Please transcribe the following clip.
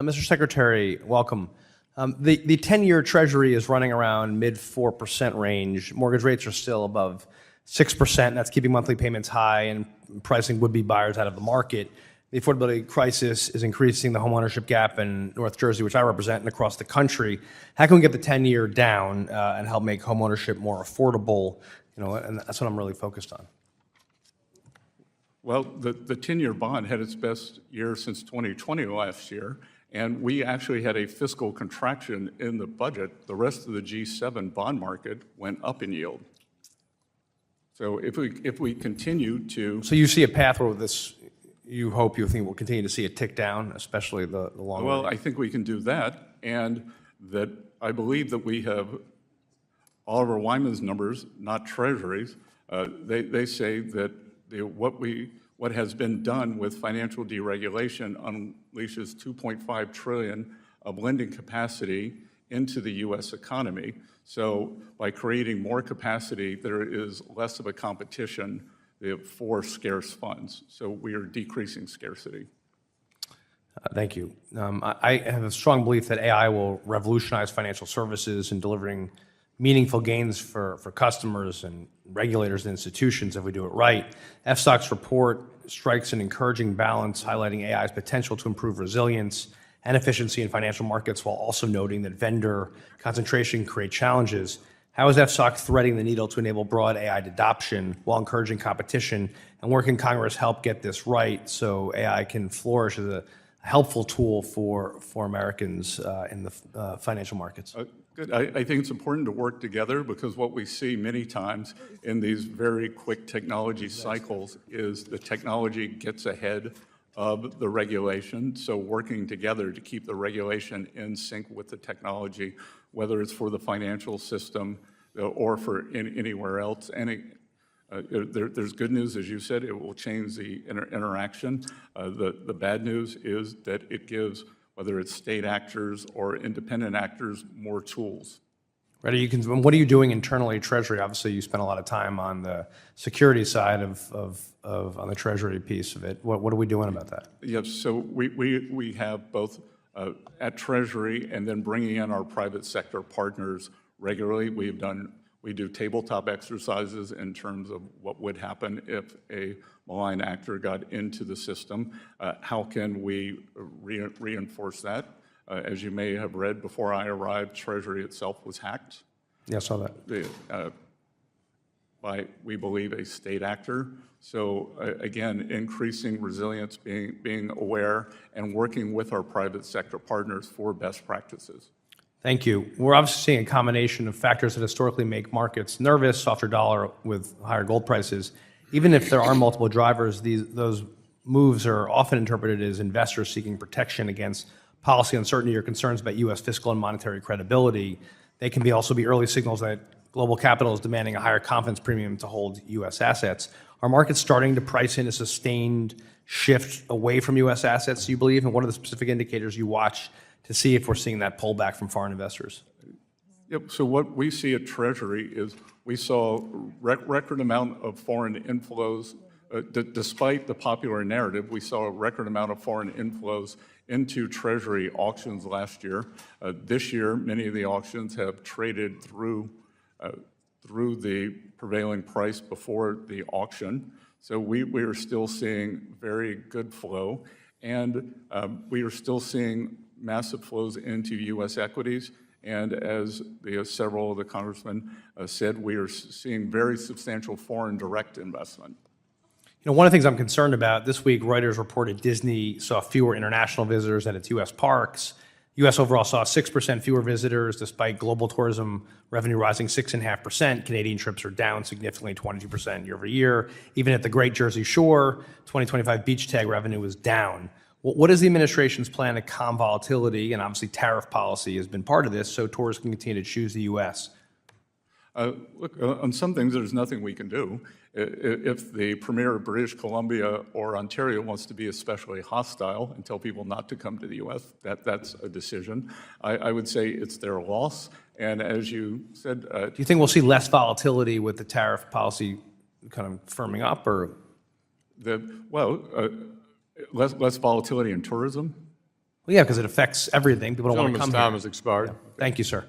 Mr. Secretary, welcome. The 10-year Treasury is running around mid 4% range. Mortgage rates are still above 6%. And that's keeping monthly payments high and pricing would-be buyers out of the market. The affordability crisis is increasing the homeownership gap in North Jersey, which I represent, and across the country. How can we get the 10-year down and help make homeownership more affordable? And that's what I'm really focused on. Well, the 10-year bond had its best year since 2020 last year, and we actually had a fiscal contraction in the budget. The rest of the G7 bond market went up in yield. So if we continue to... So you see a path where this, you think we'll continue to see it tick down, especially the long Well, run? I think we can do that, and that I believe that we have Oliver Wyman's numbers, not Treasury's. They say that what has been done with financial deregulation unleashes $2.5 trillion of lending capacity into the U.S. economy. So by creating more capacity, there is less of a competition for scarce funds. So we are decreasing scarcity. Thank you. I have a strong belief that AI will revolutionize financial services and delivering meaningful gains for customers and regulators and institutions if we do it right. FSOC's report strikes an encouraging balance, highlighting AI's potential to improve resilience and efficiency in financial markets while also noting that vendor concentration create challenges. How is FSOC threading the needle to enable broad AI adoption while encouraging competition, and where can Congress help get this right so AI can flourish as a helpful tool for Americans in the financial markets? Good. I think it's important to work together, because what we see many times in these very quick technology cycles is the technology gets ahead of the regulation. So working together to keep the regulation in sync with the technology, whether it's for the financial system or for anywhere else. There's good news, as you said, it will change the interaction. The bad news is that it gives, whether it's state actors or independent actors, more tools. Right. What are you doing internally at Treasury? Obviously, you spend a lot of time on the security side on the Treasury piece of it. What are we doing about that? Yes. So we have both at Treasury and then bringing in our private sector partners regularly. We do tabletop exercises in terms of what would happen if a malign actor got into the system. How can we reinforce that? As you may have read, before I arrived, Treasury itself was hacked. Yeah, I saw that. By, we believe, a state actor. So again, increasing resilience, being aware, and working with our private sector partners for best practices. Thank you. We're obviously seeing a combination of factors that historically make markets nervous, softer dollar with higher gold prices. Even if there are multiple drivers, those moves are often interpreted as investors seeking protection against policy uncertainty or concerns about U.S. fiscal and monetary credibility. They can also be early signals that global capital is demanding a higher confidence premium to hold U.S. assets. Are markets starting to price in a sustained shift away from U.S. assets, do you believe? And what are the specific indicators you watch to see if we're seeing that pullback from foreign investors? Yep. So what we see at Treasury is we saw record amount of foreign inflows. Despite the popular narrative, we saw a record amount of foreign inflows into Treasury auctions last year. This year, many of the auctions have traded through the prevailing price before the auction. So we are still seeing very good flow, and we are still seeing massive flows into U.S. equities. And as several of the congressmen said, we are seeing very substantial foreign direct investment. One of the things I'm concerned about, this week Reuters reported Disney saw fewer international visitors at its U.S. parks. U.S. overall saw 6% fewer visitors, despite global tourism revenue rising 6.5%. Canadian trips are down significantly, 22% year over year. Even at the Great Jersey Shore, 2025 beach tag revenue was down. What is the administration's plan to calm volatility? And obviously tariff policy has been part of this, so tourists can continue to choose the U.S. Look, on some things, there's nothing we can do. If the Premier of British Columbia or Ontario wants to be especially hostile and tell people not to come to the U.S., that's a decision. I would say it's their loss. And as you said... do you think we'll see less volatility with the tariff policy kind of firming up, or? Less volatility in tourism? Well, yeah, because it affects everything. People don't want to Gentleman's come time here. has expired. Thank you, sir.